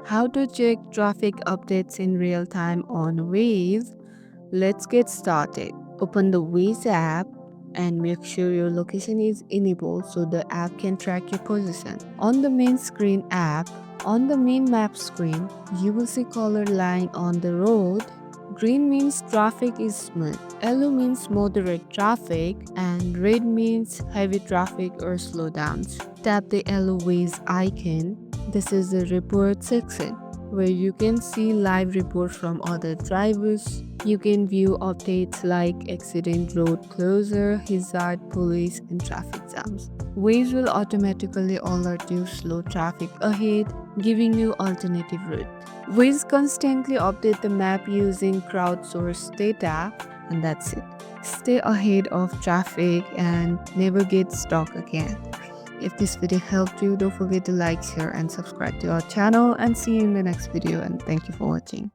How to check traffic updates in real time on Waze. Let's get started. Open the Waze app and make sure your location is enabled so the app can track your position. On the main screen app, on the main map screen, you will see color line on the road. Green means traffic is smooth, yellow means moderate traffic, and red means heavy traffic or slowdowns. Tap the yellow Waze icon. This is the report section where you can see live reports from other drivers. You can view updates like accident, road closure, hazard, police, and traffic jams. Waze will automatically alert you slow traffic ahead, giving you alternative route. Waze constantly update the map using crowdsourced data, and that's it. Stay ahead of traffic and never get stuck again. If this video helped you, don't forget to like, share, and subscribe to our channel, and see you in the next video, and thank you for watching.